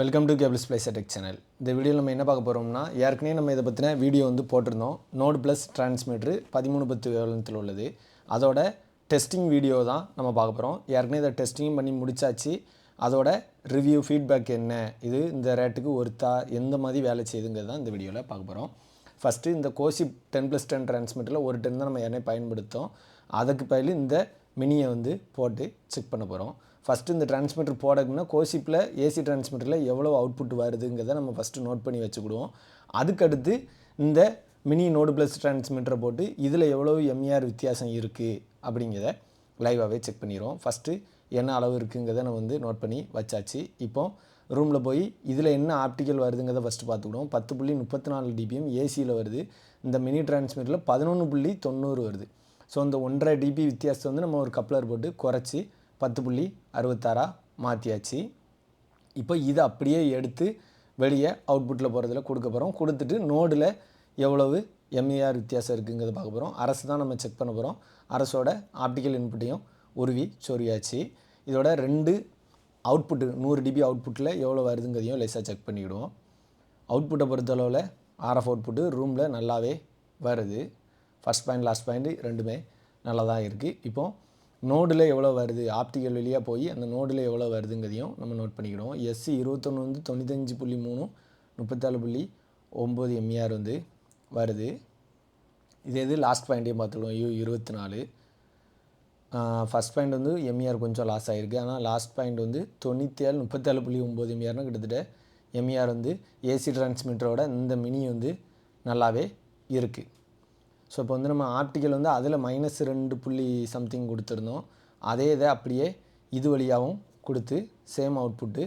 Welcome to cable splice tech channel. இந்த வீடியோவில் நம்ம என்ன பார்க்க போகிறோம்னா, ஏற்கனவே நம்ம இதை பற்றின வீடியோ போட்டிருந்தோம். நோட் ப்ளஸ் டிரான்ஸ்மிட்டரு 1310 வேவலென்த்தில் உள்ளது. அதோட டெஸ்டிங் வீடியோ தான் நம்ம பார்க்க போகிறோம். ஏற்கனவே இதை டெஸ்டிங் பண்ணி முடிச்சாச்சு. அதோட ரிவ்யூ ஃபீட்பேக் என்ன, இது இந்த ரேட்டுக்கு ஒருத்தா எந்த மாதிரி வேலை செய்யுதுங்கிறது தான் இந்த வீடியோவில் பார்க்க போகிறோம். ஃபஸ்ட்டு இந்த கோசிப் 10+10 டிரான்ஸ்மிட்டரில் ஒரு 10 தான் நம்ம ஏற்கனவே பயன்படுத்தோம். அதுக்கு பதில் இந்த மினியை போட்டு செக் பண்ண போகிறோம். ஃபஸ்ட்டு இந்த டிரான்ஸ்மிட்டர் போடக்குன்னா கோசிப்பில் ஏசி டிரான்ஸ்மிட்டரில் எவ்வளோ அவுட்புட் வருதுங்கிறத நம்ம ஃபஸ்ட்டு நோட் பண்ணி வச்சுக்கிடுவோம். அதுக்கடுத்து இந்த மினி நோடு ப்ளஸ் டிரான்ஸ்மிட்டரை போட்டு இதில் எவ்வளோ எம்ஏஆர் வித்தியாசம் இருக்குது அப்படிங்கிறத லைவாகவே செக் பண்ணிடுவோம். ஃபஸ்ட்டு என்ன அளவு இருக்குங்கிறத நம்ம நோட் பண்ணி வச்சாச்சு. இப்போது ரூமில் போய் இதில் என்ன ஆப்டிக்கல் வருதுங்கிறத ஃபஸ்ட்டு பார்த்துக்கிடுவோம். 10.34 dBm ஏசியில் வருது. இந்த மினி டிரான்ஸ்மிட்டரில் 11.90 வருது. ஸோ இந்த 1.5 dB வித்தியாசத்தை நம்ம ஒரு கப்ளர் போட்டு குறைச்சி 10.66 மாற்றியாச்சு. இப்போ இதை அப்படியே எடுத்து வெளியே அவுட்புட்டில் போகிறதுல கொடுக்க போகிறோம். கொடுத்துட்டு நோடில் எவ்வளவு எம்ஏஆர் வித்தியாசம் இருக்குங்கிறத பார்க்க போகிறோம். அரசு தான் நம்ம செக் பண்ண போகிறோம். அரசோட ஆப்டிக்கல் இன்புட்டையும் உருவி சொரியாச்சு. இதோட 2 அவுட்புட்டு 100 dB அவுட்புட்டில் எவ்வளோ வருதுங்கிறதையும் லேசாக செக் பண்ணிவிடுவோம். அவுட்புட்டை பொறுத்தளவில் ஆர்எஃப் அவுட்புட்டு ரூமில் நல்லாவே வருது. ஃபஸ்ட் பாயிண்ட் லாஸ்ட் பாயிண்ட் ரெண்டுமே நல்லா தான் இருக்குது. இப்போது நோடில் எவ்வளோ வருது, ஆப்டிக்கல் வழியாக போய் அந்த நோடில் எவ்வளோ வருதுங்கிறதையும் நம்ம நோட் பண்ணிக்கிடுவோம். எஸ்சி 21 95.3 34.9 எம்ஏஆர் வருது. இது லாஸ்ட் பாயிண்ட்டையும் பார்த்துக்கிடுவோம். U24 ஃபஸ்ட் பாயிண்ட் எம்ஏஆர் கொஞ்சம் லாஸ் ஆகிருக்கு. ஆனால் லாஸ்ட் பாயிண்ட் 97 34.9 எம்ஏஆர்னால் கிட்டத்தட்ட எம்ஏஆர் ஏசி டிரான்ஸ்மிட்டரோட இந்த மினி நல்லாவே இருக்குது. ஸோ இப்போ நம்ம ஆப்டிக்கல் அதில் -2 சம்திங் கொடுத்துருந்தோம். அதே இதை அப்படியே இது வழியாகவும் கொடுத்து சேம் அவுட்புட்டு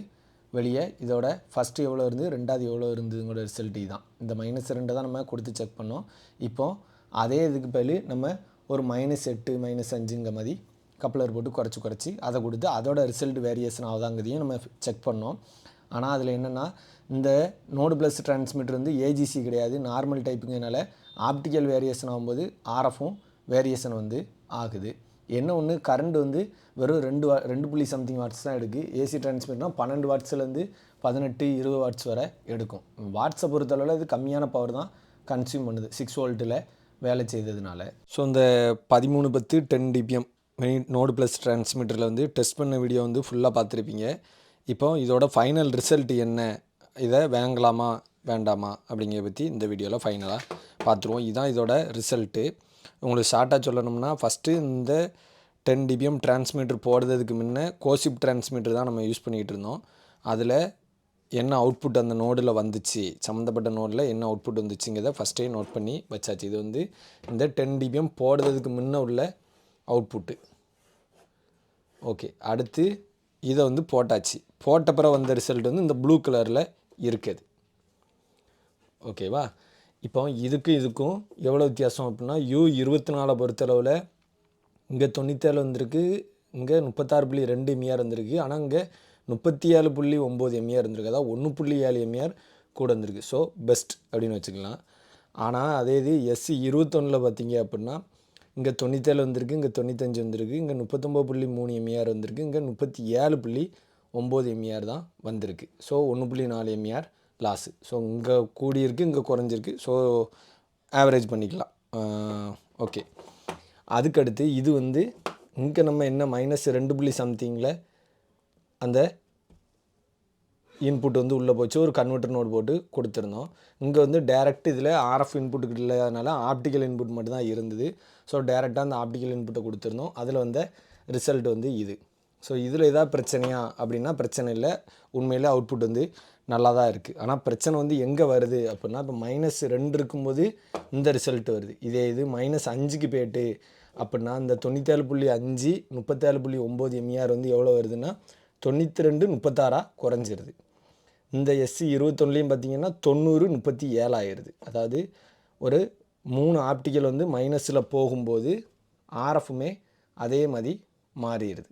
வெளியே இதோட ஃபஸ்ட்டு எவ்வளோ இருந்து ரெண்டாவது எவ்வளோ இருந்ததுங்களோட ரிசல்ட் தான். இந்த -2 தான் நம்ம கொடுத்து செக் பண்ணோம். இப்போது அதே இதுக்கு பதில் நம்ம ஒரு -8 -5ங்க மாதிரி கப்ளர் போட்டு குறைச்சி அதை கொடுத்து அதோட ரிசல்ட் வேரியேஷன் ஆகுதாங்கிறதையும் நம்ம செக் பண்ணோம். ஆனால் அதில் என்னென்னா இந்த நோடு ப்ளஸ் டிரான்ஸ்மிட்டர் ஏஜிசி கிடையாது, நார்மல் டைப்புங்கிறனால ஆப்டிக்கல் வேரியேஷன் ஆகும்போது ஆர்எஃப்பும் வேரியேஷன் ஆகுது. என்ன ஒன்று கரண்ட் வெறும் 2 சம்திங் வாட்ஸ் தான் எடுக்குது. ஏசி டிரான்ஸ்மிட்டர்னால் 12 வாட்ஸ்லேருந்து 18 20 வாட்ஸ் வரை எடுக்கும். வாட்ஸை பொறுத்தளவில் இது கம்மியான பவர் தான் கன்சியூம் பண்ணுது 6 வோல்ட்டில் வேலை செய்ததுனால. ஸோ இந்த 1310 10 dBm நோடு ப்ளஸ் டிரான்ஸ்மிட்டரில் டெஸ்ட் பண்ண வீடியோ ஃபுல்லாக பார்த்துருப்பீங்க. இப்போ இதோட ஃபைனல் ரிசல்ட் என்ன, இதை வாங்கலாமா வேண்டாமா அப்படிங்கிறத பற்றி இந்த வீடியோவில் ஃபைனலாக பார்த்துருவோம். இதுதான் இதோட ரிசல்ட்டு. உங்களுக்கு ஷார்ட்டாக சொல்லணும்னா ஃபஸ்ட்டு இந்த 10 dBm டிரான்ஸ்மிட்டர் போடுறதுக்கு முன்னே கோசிப் டிரான்ஸ்மிட்டர் தான் நம்ம யூஸ் பண்ணிக்கிட்டு இருந்தோம். அதில் என்ன அவுட்புட் அந்த நோடில் வந்துச்சு, சம்மந்தப்பட்ட நோடில் என்ன அவுட்புட் வந்துச்சுங்கிறத ஃபஸ்ட்டே நோட் பண்ணி வச்சாச்சு. இது இந்த 10 dBm போடுறதுக்கு முன்னே உள்ள அவுட்புட்டு. ஓகே, அடுத்து இதை போட்டாச்சு. போட்ட பிறகு வந்த ரிசல்ட் இந்த ப்ளூ கலரில் இருக்குது. ஓகேவா? இப்போ இதுக்கும் எவ்வளோ வித்தியாசம் அப்படின்னா U24 பொறுத்தளவில் இங்கே 97 வந்திருக்கு, இங்கே 36.2 எம்ஏஆர் வந்திருக்கு. ஆனால் இங்கே 37.9 எம்ஏஆர் இருந்திருக்கு. அதாவது 1.7 எம்ஏஆர் கூட வந்திருக்கு. ஸோ பெஸ்ட் அப்படின்னு வச்சுக்கலாம். ஆனால் அதே இது எஸ்சி 21 பார்த்தீங்க அப்படின்னா இங்கே 97 வந்திருக்கு, இங்கே 95 வந்திருக்கு, இங்கே 39.3 எம்ஏஆர் வந்திருக்கு, இங்கே 37.9 எம்ஏஆர் தான் வந்திருக்கு. So 1.4 MAR loss. ஸோ இங்கே கூடியிருக்கு, இங்கே குறைஞ்சிருக்கு. ஸோ ஆவரேஜ் பண்ணிக்கலாம். ஓகே, அதுக்கடுத்து இது இங்கே நம்ம என்ன -2 சம்திங்கில் அந்த இன்புட் உள்ளே போச்சு. ஒரு கன்வெர்ட்டர் நோட் போட்டு கொடுத்துருந்தோம். இங்கே டேரெக்ட் இதில் ஆர்எஃப் இன்புட்டுக்கு இல்லாதனால ஆப்டிக்கல் இன்புட் மட்டும் தான் இருந்தது. ஸோ டேரெக்டாக அந்த ஆப்டிக்கல் இன்புட்டை கொடுத்துருந்தோம். அதில் ரிசல்ட் இது. ஸோ இதில் எதாவது பிரச்சனையா அப்படின்னா பிரச்சனை இல்லை. உண்மையில் அவுட்புட் நல்லா தான் இருக்குது. ஆனால் பிரச்சனை எங்கே வருது அப்படின்னா, இப்போ -2 இருக்கும்போது இந்த ரிசல்ட் வருது. இதே இது -5க்கு போய்ட்டு அப்படின்னா இந்த 97.5 37.9 எம்ஏஆர் எவ்வளோ வருதுன்னா 92 36 குறைஞ்சிருது. இந்த எஸ்சி 21லையும் பார்த்திங்கன்னா 90 37 ஆயிடுது. அதாவது ஒரு 3 ஆப்டிக்கல் மைனஸில் போகும்போது ஆர்எஃப்புமே அதே மாதிரி மாறிடுது.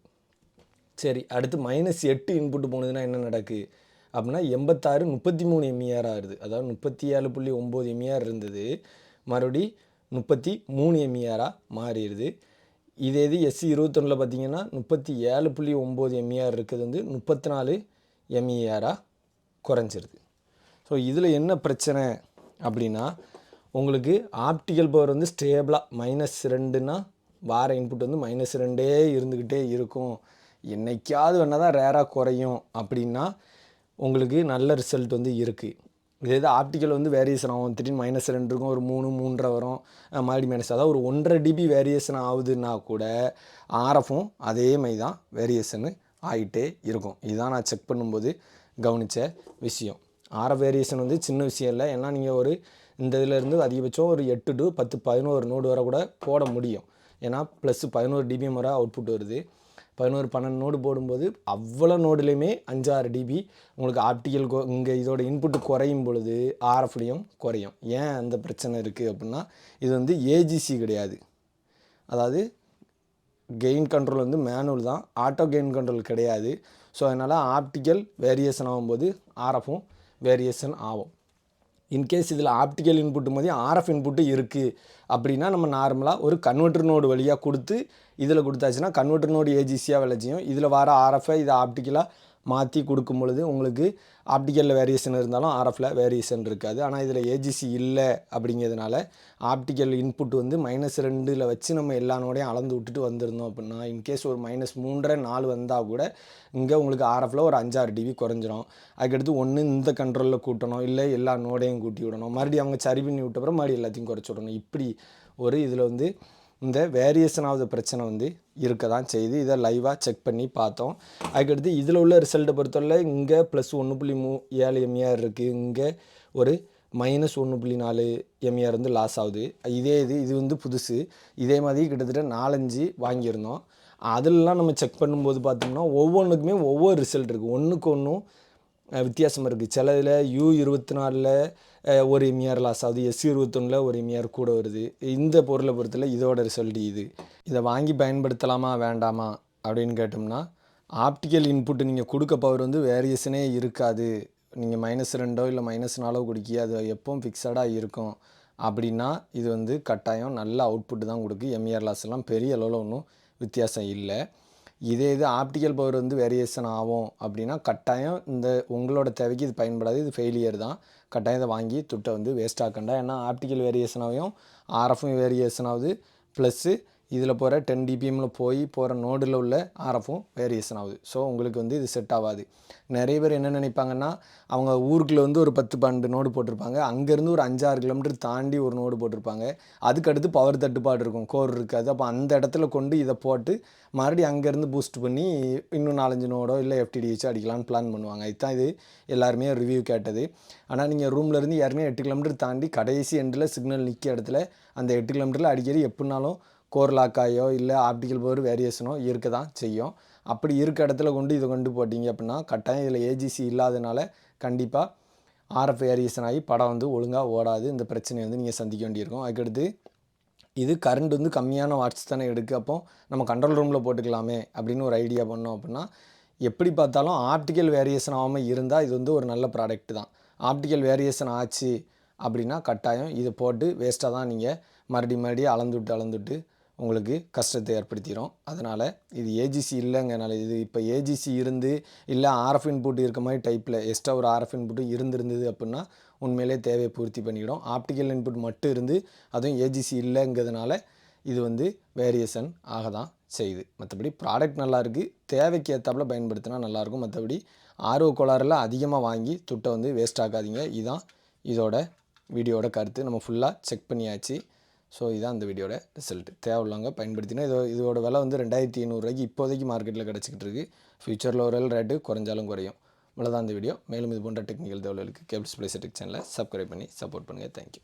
சரி, அடுத்து -8 இன்புட்டு போனதுன்னா என்ன நடக்குது அப்படின்னா 86 33 எம்ஏஆர் ஆகுது. அதாவது 37.9 எம்ஏஆர் இருந்தது, மறுபடி 33 எம்ஏஆராக மாறிடுது. இதே இது எஸ்சி 21 பார்த்திங்கன்னா 37.9 எம்ஏஆர் இருக்கிறது 34 எம்ஏஆராக குறைஞ்சிருது. ஸோ இதில் என்ன பிரச்சனை அப்படின்னா, உங்களுக்கு ஆப்டிக்கல் பவர் வந்து ஸ்டேபிளாக -2ன்னா வார இன்புட் வந்து -2 இருந்துக்கிட்டே இருக்கும். என்னைக்காவது வேணால் தான் ரேராக குறையும் அப்படின்னா உங்களுக்கு நல்ல ரிசல்ட் வந்து இருக்குது. இதே ஆப்டிக்கல் வந்து வேரியேஷன் ஆகும், திடீர்னு -2 இருக்கும், ஒரு 3, 3.5 வரும், மறுபடியும் மைனஸ், அதாவது ஒரு 1.5 dB வேரியேஷன் ஆகுதுன்னா கூட ஆர்எஃப்பும் அதே மாதிரி தான் வேரியேஷனு ஆகிட்டே இருக்கும். இதுதான் நான் செக் பண்ணும்போது கவனித்த விஷயம். ஆர்எஃப் வேரியேஷன் வந்து சின்ன விஷயம் இல்லை. ஏன்னா நீங்கள் ஒரு இந்த இதிலேருந்து அதிகபட்சம் ஒரு 8 to 10, 11 நோடு வரை கூட போட முடியும். ஏன்னா ப்ளஸ் 11 dBm வரை அவுட்புட் வருது. 11, 12 நோடு போடும்போது அவ்வளோ நோடுலேயுமே 5-6 dB உங்களுக்கு ஆப்டிக்கல் இங்கே இதோட இன்புட்டு குறையும் பொழுது ஆர்எஃப்லேயும் குறையும். ஏன் அந்த பிரச்சனை இருக்குது அப்படின்னா, இது வந்து ஏஜிசி கிடையாது. அதாவது கெயின் கண்ட்ரோல் வந்து மேனுவல் தான், ஆட்டோ கெயின் கண்ட்ரோல் கிடையாது. ஸோ அதனால் ஆப்டிக்கல் வேரியேஷன் ஆகும்போது ஆர்எஃப்பும் வேரியேஷன் ஆகும். இன்கேஸ் இதில் ஆப்டிக்கல் இன்புட்டு மாதிரி ஆர்எஃப் இன்புட்டு இருக்குது அப்படின்னா, நம்ம நார்மலாக ஒரு கன்வெர்ட்டர் நோடு வழியாக கொடுத்து இதில் கொடுத்தாச்சுன்னா கன்வெர்ட்டர் நோடு ஏஜிசியாக வேலை செய்யும். இதில் வர ஆர்எஃப்பை இதை ஆப்டிக்கலாக மாற்றி கொடுக்கும் பொழுது உங்களுக்கு ஆப்டிக்கலில் வேரியேஷன் இருந்தாலும் ஆர்எஃப்பில் வேரியேஷன் இருக்காது. ஆனால் இதில் ஏஜிசி இல்லை அப்படிங்கிறதுனால ஆப்டிக்கல் இன்புட் வந்து -2ல் வச்சு நம்ம எல்லா நோடையும் அளந்து விட்டுட்டு வந்திருந்தோம் அப்படின்னா, இன்கேஸ் ஒரு -3.5, 4 வந்தால் கூட இங்கே உங்களுக்கு ஆர்எஃப்பில் ஒரு 5-6 dB குறைஞ்சிரும். அதுக்கடுத்து ஒன்று இந்த கண்ட்ரோலில் கூட்டணும், இல்லை எல்லா நோடையும் கூட்டி விடணும், மறுபடியும் அவங்க சரி பண்ணி விட்டப்புறம் மறுபடியும் எல்லாத்தையும் குறைச்சி விடணும். இப்படி ஒரு இதில் வந்து இந்த வேரியேஷன் ஆகுத பிரச்சனை வந்து இருக்க தான் செய்யுது. இதை லைவாக செக் பண்ணி பார்த்தோம். அதுக்கடுத்து இதில் உள்ள ரிசல்ட்டை பொறுத்தவரை இங்கே +1.7 MER இருக்குது, இங்கே ஒரு -1.4 MER வந்து லாஸ் ஆகுது. இது வந்து புதுசு. இதே மாதிரி கிட்டத்தட்ட 4-5 வாங்கியிருந்தோம். அதிலலாம் நம்ம செக் பண்ணும்போது பார்த்தோம்னா ஒவ்வொன்றுக்குமே ஒவ்வொரு ரிசல்ட் இருக்குது. ஒன்றுக்கு ஒன்றும் வித்தியாசமாக இருக்குது. சில இதில் U24ல் 1 MER லாஸ் ஆகுது, S21ல் 1 MER கூட வருது. இந்த பொருளை பொறுத்தல இதோட ரிசல்ட் இது. இதை வாங்கி பயன்படுத்தலாமா வேண்டாமா அப்படின்னு கேட்டோம்னா, ஆப்டிக்கல் இன்புட்டு நீங்கள் கொடுக்க பவர் வந்து வேரியேஷனே இருக்காது. நீங்கள் -2 இல்லை -4 கொடுக்கி அது எப்பவும் ஃபிக்ஸடாக இருக்கும் அப்படின்னா இது வந்து கட்டாயம் நல்ல அவுட்புட்டு தான் கொடுக்கு. MER லாஸ்லாம் பெரிய அளவில் ஒன்றும் வித்தியாசம் இல்லை. இது ஆப்டிக்கல் பவர் வந்து வேரியேஷன் ஆகும் அப்படின்னா கட்டாயம் இந்த உங்களோட தேவைக்கு இது பயன்படாது, இது ஃபெயிலியர் தான். கட்டாயம் இதை வாங்கி துட்டை வந்து வேஸ்ட் ஆக்கண்டா. ஏன்னா ஆப்டிக்கல் வேரியேஷன் ஆகும், ஆர்எஃப்பும் வேரியேஷன் ஆகுது, ப்ளஸ்ஸு இதில் போகிற 10 dBmல போகிற நோடில் உள்ள ஆர்எஃப்பும் வேரியேஷன் ஆகுது. ஸோ உங்களுக்கு வந்து இது செட் ஆகாது. நிறைய பேர் என்ன நினைப்பாங்கன்னா, அவங்க ஊருக்குள்ளே வந்து ஒரு 10-12 நோடு போட்டிருப்பாங்க, அங்கேருந்து ஒரு 5-6 கிலோமீட்டர் தாண்டி ஒரு நோடு போட்டிருப்பாங்க. அதுக்கடுத்து பவர் தட்டுப்பாடு இருக்கும், கோர் இருக்காது. அப்போ அந்த இடத்துல கொண்டு இதை போட்டு மறுபடியும் அங்கேருந்து பூஸ்ட் பண்ணி இன்னும் 4-5 நோடோ இல்லை FTTH அடிக்கலான்னு பிளான் பண்ணுவாங்க. இதுதான் இது எல்லாருமே ரிவ்யூ கேட்டது. ஆனால் நீங்கள் ரூம்லேருந்து ஏற்கனவே 8 கிலோமீட்டர் தாண்டி கடைசி எண்டில் சிக்னல் நிற்க இடத்துல அந்த 8 கிலோமீட்டரில் அடிக்கடி எப்படினாலும் கோர் லாக் ஆகியோ இல்லை ஆப்டிக்கல் பவர் வேரியேஷனோ இருக்க தான் செய்யும். அப்படி இருக்க இடத்துல கொண்டு இதை கொண்டு போட்டிங்க அப்படின்னா கட்டாயம் இதில் ஏஜிசி இல்லாதனால கண்டிப்பாக ஆர்எஃப் வேரியேஷன் ஆகி படம் வந்து ஒழுங்காக ஓடாது. இந்த பிரச்சனையை வந்து நீங்கள் சந்திக்க வேண்டியிருக்கும். அதுக்கடுத்து இது கரண்ட் வந்து கம்மியான வாட்ஸ் தானே எடுக்கு, அப்போ நம்ம கண்ட்ரோல் ரூமில் போட்டுக்கலாமே அப்படின்னு ஒரு ஐடியா பண்ணோம் அப்படின்னா, எப்படி பார்த்தாலும் ஆப்டிக்கல் வேரியேஷன் ஆகாமல் இருந்தால் இது வந்து ஒரு நல்ல ப்ராடக்ட் தான். ஆப்டிக்கல் வேரியேஷன் ஆச்சு அப்படின்னா கட்டாயம் இதை போட்டு வேஸ்ட்டாக தான் நீங்கள் மறுபடியும் அளந்துட்டு உங்களுக்கு கஷ்டத்தை ஏற்படுத்திடும். அதனால் இது ஏஜிசி இல்லைங்கனால இது இப்போ ஏஜிசி இருந்து இல்லை ஆர்எஃப் இன்புட் இருக்க மாதிரி டைப்பில் எக்ஸ்ட்ரா ஒரு ஆர்எஃப் இன்புட்டு இருந்திருந்தது அப்படின்னா உண்மையிலே தேவையை பூர்த்தி பண்ணிவிடும். ஆப்டிக்கல் இன்புட் மட்டும் இருந்து அதுவும் ஏஜிசி இல்லைங்கிறதுனால இது வந்து வேரியேஷன் ஆக தான் செய்யுது. மற்றபடி ப்ராடக்ட் நல்லாயிருக்கு, தேவைக்கு ஏற்றாப்புல பயன்படுத்தினா நல்லாயிருக்கும். மற்றபடி ஆர்வ கோளாறில் அதிகமாக வாங்கி துட்டை வந்து வேஸ்ட் ஆக்காதீங்க. இதுதான் இதோட வீடியோட கருத்து. நம்ம ஃபுல்லாக செக் பண்ணியாச்சு. ஸோ இதான் அந்த வீடியோட ரிசல்ட். தேவையில்லாங்க பயன்படுத்தினா இதோட விலை வந்து 2500 இப்போதைக்கு மார்க்கெட்டில் கிடச்சிக்கிட்டு இருக்குது. ஃபியூச்சரில் ஒரு ரேட்டு குறைஞ்சாலும் குறையும். இவ்வளோதான் இந்த வீடியோ. மேலும் இது போன்ற டெக்னிக்கல் தகவல்களுக்கு கேபிள்ஸ் பிளேஸ் டெக் சேனலை சப்ஸ்கிரைப் பண்ணி சப்போர்ட் பண்ணுங்கள். தேங்க்யூ.